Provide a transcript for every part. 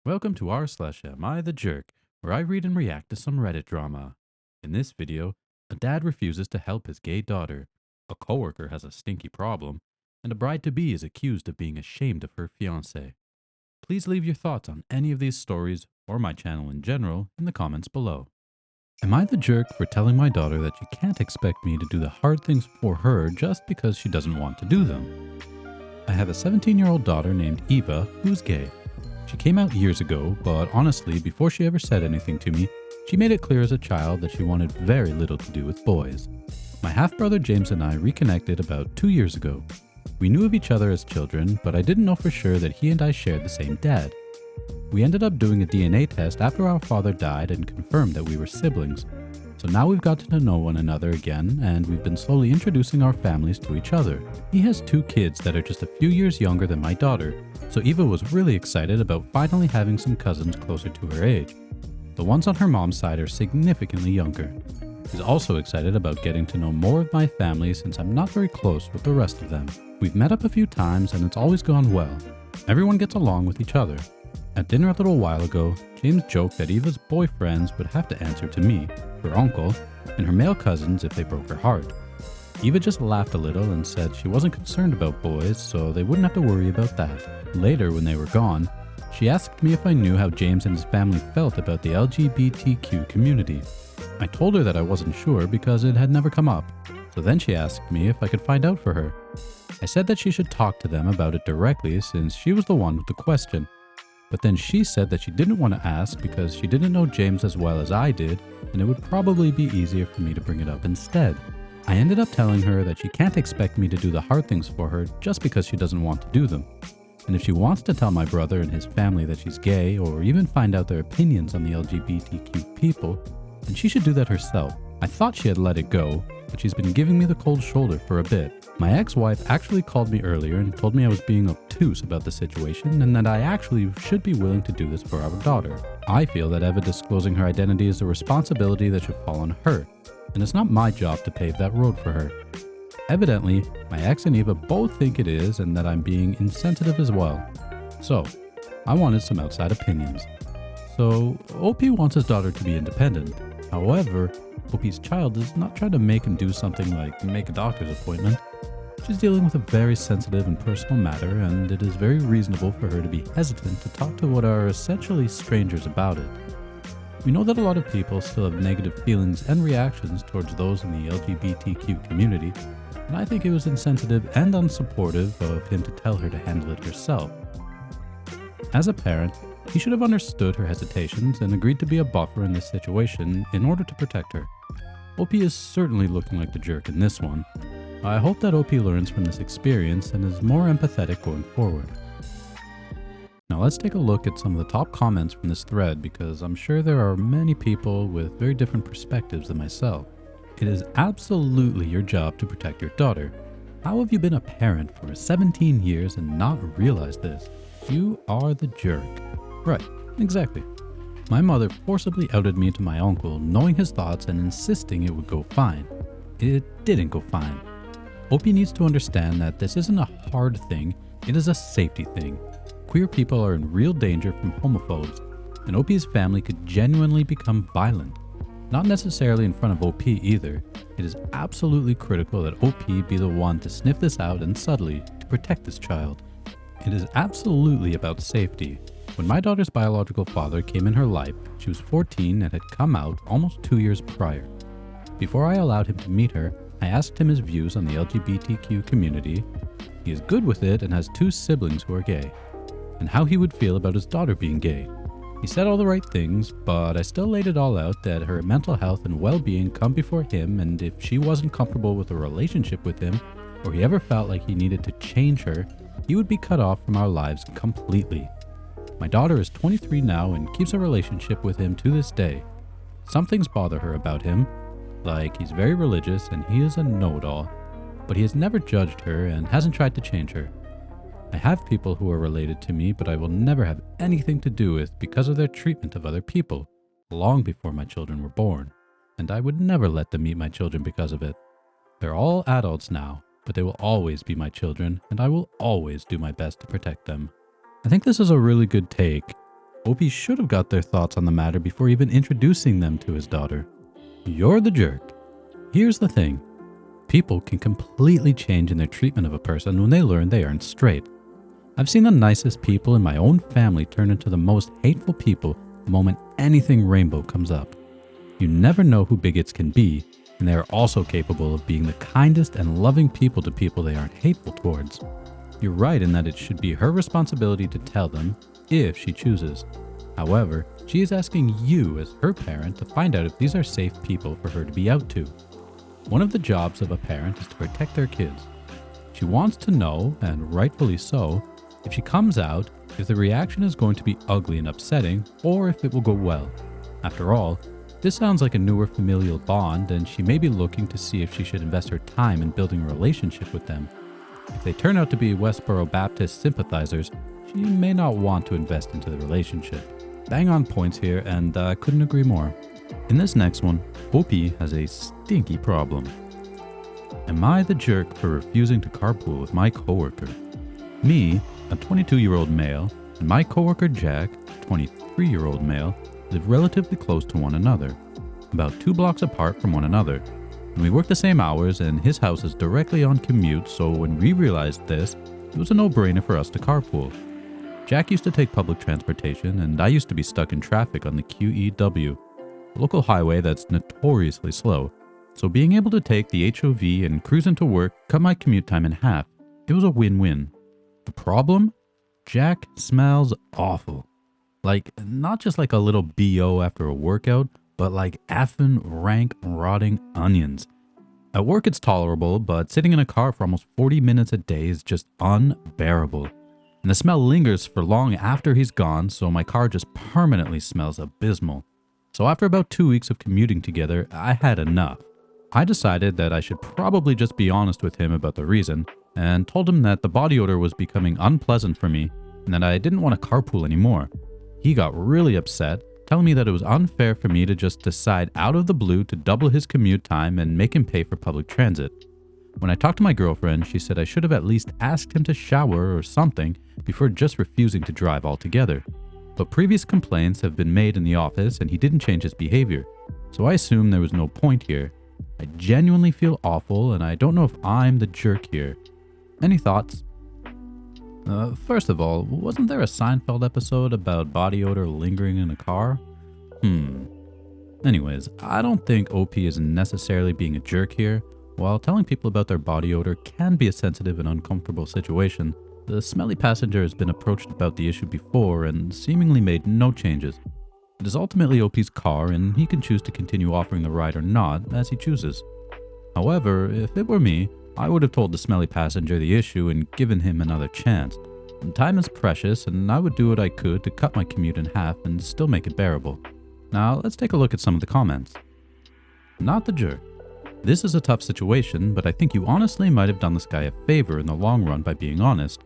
Welcome to r/Am I the Jerk, where I read and react to some Reddit drama. In this video, a dad refuses to help his gay daughter, a coworker has a stinky problem, and a bride-to-be is accused of being ashamed of her fiance. Please leave your thoughts on any of these stories, or my channel in general, in the comments below. Am I the jerk for telling my daughter that she can't expect me to do the hard things for her just because she doesn't want to do them? I have a 17-year-old daughter named Eva who's gay. She came out years ago, but honestly, before she ever said anything to me, she made it clear as a child that she wanted very little to do with boys. My half-brother James and I reconnected about 2 years ago. We knew of each other as children, but I didn't know for sure that he and I shared the same dad. We ended up doing a DNA test after our father died and confirmed that we were siblings. So now we've gotten to know one another again, and we've been slowly introducing our families to each other. He has 2 kids that are just a few years younger than my daughter, so Eva was really excited about finally having some cousins closer to her age. The ones on her mom's side are significantly younger. She's also excited about getting to know more of my family since I'm not very close with the rest of them. We've met up a few times and it's always gone well. Everyone gets along with each other. At dinner a little while ago, James joked that Eva's boyfriends would have to answer to me, her uncle, and her male cousins if they broke her heart. Eva just laughed a little and said she wasn't concerned about boys, so they wouldn't have to worry about that. Later, when they were gone, she asked me if I knew how James and his family felt about the LGBTQ community. I told her that I wasn't sure because it had never come up, so then she asked me if I could find out for her. I said that she should talk to them about it directly since she was the one with the question. But then she said that she didn't want to ask because she didn't know James as well as I did, and it would probably be easier for me to bring it up instead. I ended up telling her that she can't expect me to do the hard things for her just because she doesn't want to do them. And if she wants to tell my brother and his family that she's gay, or even find out their opinions on the LGBTQ people, then she should do that herself. I thought she had let it go, but she's been giving me the cold shoulder for a bit. My ex-wife actually called me earlier and told me I was being obtuse about the situation and that I actually should be willing to do this for our daughter. I feel that Eva disclosing her identity is a responsibility that should fall on her, and it's not my job to pave that road for her. Evidently, my ex and Eva both think it is and that I'm being insensitive as well. So, I wanted some outside opinions. So, OP wants his daughter to be independent. However, OP's child is not trying to make him do something like make a doctor's appointment. She's dealing with a very sensitive and personal matter, and it is very reasonable for her to be hesitant to talk to what are essentially strangers about it. We know that a lot of people still have negative feelings and reactions towards those in the LGBTQ community, and I think it was insensitive and unsupportive of him to tell her to handle it herself. As a parent, he should have understood her hesitations and agreed to be a buffer in this situation in order to protect her. OP is certainly looking like the jerk in this one. I hope that OP learns from this experience and is more empathetic going forward. Now let's take a look at some of the top comments from this thread because I'm sure there are many people with very different perspectives than myself. It is absolutely your job to protect your daughter. How have you been a parent for 17 years and not realized this? You are the jerk. Right, exactly. My mother forcibly outed me to my uncle, knowing his thoughts and insisting it would go fine. It didn't go fine. OP needs to understand that this isn't a hard thing, it is a safety thing. Queer people are in real danger from homophobes, and OP's family could genuinely become violent. Not necessarily in front of OP either. It is absolutely critical that OP be the one to sniff this out and subtly to protect this child. It is absolutely about safety. When my daughter's biological father came in her life, she was 14 and had come out almost 2 years prior. Before I allowed him to meet her, I asked him his views on the LGBTQ community. He is good with it and has 2 siblings who are gay, and how he would feel about his daughter being gay. He said all the right things, but I still laid it all out that her mental health and well-being come before him, and if she wasn't comfortable with a relationship with him, or he ever felt like he needed to change her, he would be cut off from our lives completely. My daughter is 23 now and keeps a relationship with him to this day. Some things bother her about him, like he's very religious and he is a know-it-all, but he has never judged her and hasn't tried to change her. I have people who are related to me, but I will never have anything to do with because of their treatment of other people, long before my children were born, and I would never let them meet my children because of it. They're all adults now, but they will always be my children, and I will always do my best to protect them. I think this is a really good take. Opie should have got their thoughts on the matter before even introducing them to his daughter. You're the jerk. Here's the thing. People can completely change in their treatment of a person when they learn they aren't straight. I've seen the nicest people in my own family turn into the most hateful people the moment anything rainbow comes up. You never know who bigots can be, and they are also capable of being the kindest and loving people to people they aren't hateful towards. You're right in that it should be her responsibility to tell them, if she chooses. However, she is asking you as her parent to find out if these are safe people for her to be out to. One of the jobs of a parent is to protect their kids. She wants to know, and rightfully so, if she comes out, if the reaction is going to be ugly and upsetting, or if it will go well. After all, this sounds like a newer familial bond, and she may be looking to see if she should invest her time in building a relationship with them. If they turn out to be Westboro Baptist sympathizers, she may not want to invest into the relationship. Bang on points here, and I couldn't agree more. In this next one, Opie has a stinky problem. Am I the jerk for refusing to carpool with my coworker? Me, a 22-year-old male, and my coworker Jack, a 23-year-old male, live relatively close to one another, about 2 blocks apart from one another. And we work the same hours, and his house is directly on commute, so when we realized this, it was a no-brainer for us to carpool. Jack used to take public transportation, and I used to be stuck in traffic on the QEW, a local highway that's notoriously slow, so being able to take the HOV and cruise into work cut my commute time in half. It was a win-win. The problem? Jack smells awful. Like, not just like a little BO after a workout, but like effing rank rotting onions. At work it's tolerable, but sitting in a car for almost 40 minutes a day is just unbearable. And the smell lingers for long after he's gone, so my car just permanently smells abysmal. So after about 2 weeks of commuting together, I had enough. I decided that I should probably just be honest with him about the reason, and told him that the body odor was becoming unpleasant for me, and that I didn't want to carpool anymore. He got really upset, telling me that it was unfair for me to just decide out of the blue to double his commute time and make him pay for public transit. When I talked to my girlfriend, she said I should have at least asked him to shower or something before just refusing to drive altogether. But previous complaints have been made in the office and he didn't change his behavior, so I assume there was no point here. I genuinely feel awful and I don't know if I'm the jerk here. Any thoughts? First of all, wasn't there a Seinfeld episode about body odor lingering in a car? Anyways, I don't think OP is necessarily being a jerk here. While telling people about their body odor can be a sensitive and uncomfortable situation, the smelly passenger has been approached about the issue before and seemingly made no changes. It is ultimately OP's car and he can choose to continue offering the ride or not as he chooses. However, if it were me, I would have told the smelly passenger the issue and given him another chance. Time is precious and I would do what I could to cut my commute in half and still make it bearable. Now let's take a look at some of the comments. Not the jerk. This is a tough situation, but I think you honestly might have done this guy a favor in the long run by being honest.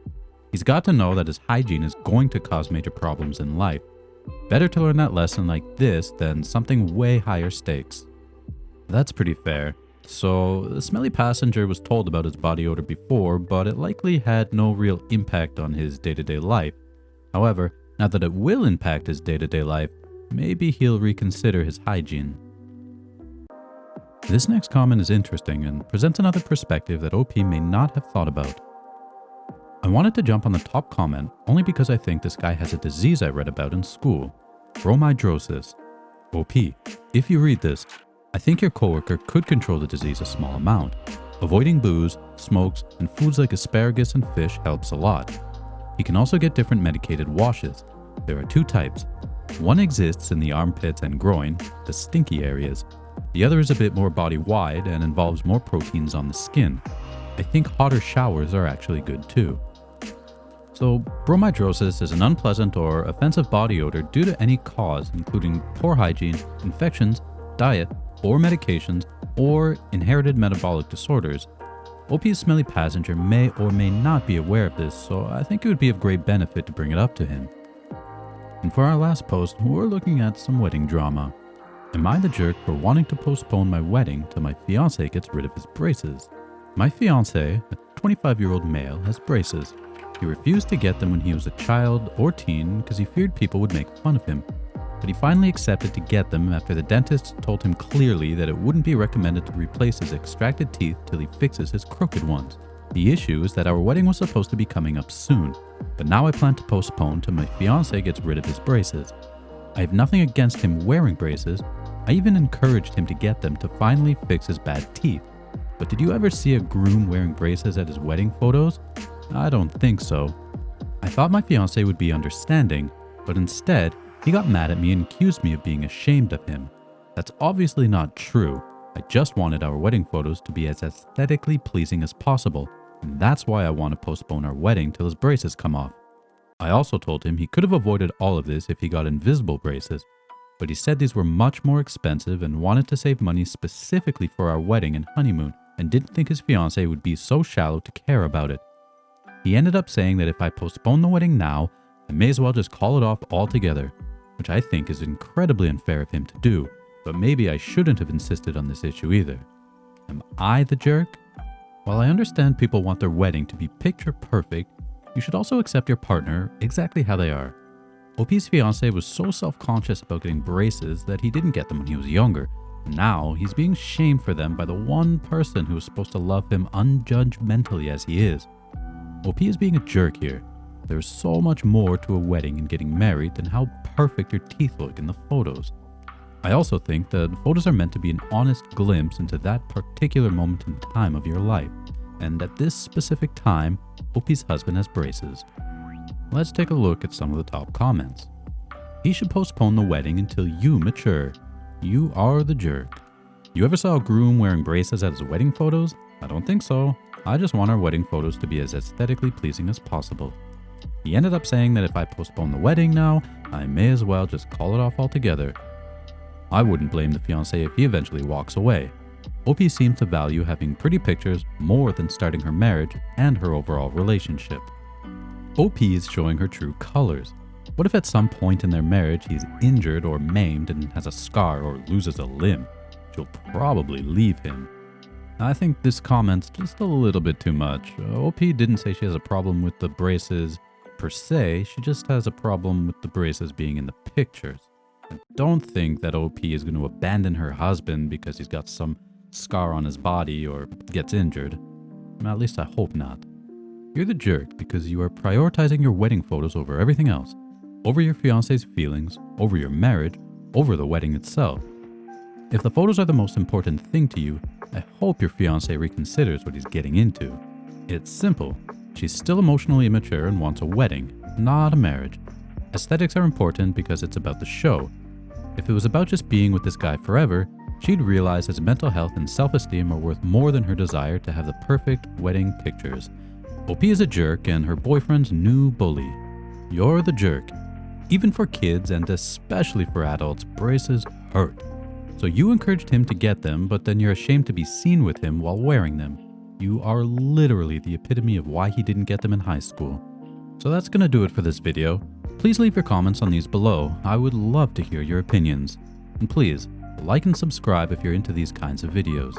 He's got to know that his hygiene is going to cause major problems in life. Better to learn that lesson like this than something way higher stakes. That's pretty fair. So, the smelly passenger was told about his body odor before, but it likely had no real impact on his day-to-day life. However, now that it will impact his day-to-day life, maybe he'll reconsider his hygiene. This next comment is interesting and presents another perspective that OP may not have thought about. I wanted to jump on the top comment only because I think this guy has a disease I read about in school. Bromidrosis. OP, if you read this, I think your coworker could control the disease a small amount. Avoiding booze, smokes, and foods like asparagus and fish helps a lot. He can also get different medicated washes. There are 2 types. One exists in the armpits and groin, the stinky areas. The other is a bit more body-wide and involves more proteins on the skin. I think hotter showers are actually good too. So, bromidrosis is an unpleasant or offensive body odor due to any cause, including poor hygiene, infections, diet, or medications, or inherited metabolic disorders. OP's smelly passenger may or may not be aware of this, so I think it would be of great benefit to bring it up to him. And for our last post, we're looking at some wedding drama. Am I the jerk for wanting to postpone my wedding till my fiance gets rid of his braces? My fiance, a 25-year-old male, has braces. He refused to get them when he was a child or teen because he feared people would make fun of him. But he finally accepted to get them after the dentist told him clearly that it wouldn't be recommended to replace his extracted teeth till he fixes his crooked ones. The issue is that our wedding was supposed to be coming up soon, but now I plan to postpone till my fiance gets rid of his braces. I have nothing against him wearing braces. I even encouraged him to get them to finally fix his bad teeth. But did you ever see a groom wearing braces at his wedding photos? I don't think so. I thought my fiance would be understanding, but instead, he got mad at me and accused me of being ashamed of him. That's obviously not true. I just wanted our wedding photos to be as aesthetically pleasing as possible, and that's why I want to postpone our wedding till his braces come off. I also told him he could have avoided all of this if he got invisible braces, but he said these were much more expensive and wanted to save money specifically for our wedding and honeymoon, and didn't think his fiance would be so shallow to care about it. He ended up saying that if I postpone the wedding now, I may as well just call it off altogether, which I think is incredibly unfair of him to do, but maybe I shouldn't have insisted on this issue either. Am I the jerk? While I understand people want their wedding to be picture perfect, you should also accept your partner exactly how they are. OP's fiance was so self-conscious about getting braces that he didn't get them when he was younger. Now he's being shamed for them by the one person who is supposed to love him unjudgmentally as he is. OP is being a jerk here. There's so much more to a wedding and getting married than how perfect your teeth look in the photos. I also think that photos are meant to be an honest glimpse into that particular moment in time of your life, and at this specific time, OP's husband has braces. Let's take a look at some of the top comments. He should postpone the wedding until you mature. You are the jerk. You ever saw a groom wearing braces at his wedding photos? I don't think so. I just want our wedding photos to be as aesthetically pleasing as possible. He ended up saying that if I postpone the wedding now, I may as well just call it off altogether. I wouldn't blame the fiancé if he eventually walks away. OP seems to value having pretty pictures more than starting her marriage and her overall relationship. OP is showing her true colors. What if at some point in their marriage he's injured or maimed and has a scar or loses a limb? She'll probably leave him. I think this comment's just a little bit too much. OP didn't say she has a problem with the braces per se, she just has a problem with the braces being in the pictures. I don't think that OP is going to abandon her husband because he's got some scar on his body or gets injured. At least I hope not. You're the jerk because you are prioritizing your wedding photos over everything else. Over your fiancé's feelings, over your marriage, over the wedding itself. If the photos are the most important thing to you, I hope your fiancé reconsiders what he's getting into. It's simple. She's still emotionally immature and wants a wedding, not a marriage. Aesthetics are important because it's about the show. If it was about just being with this guy forever, she'd realize his mental health and self-esteem are worth more than her desire to have the perfect wedding pictures. OP is a jerk and her boyfriend's new bully. You're the jerk. Even for kids and especially for adults, braces hurt. So you encouraged him to get them, but then you're ashamed to be seen with him while wearing them. You are literally the epitome of why he didn't get them in high school. So that's gonna do it for this video. Please leave your comments on these below. I would love to hear your opinions. And please, like and subscribe if you're into these kinds of videos.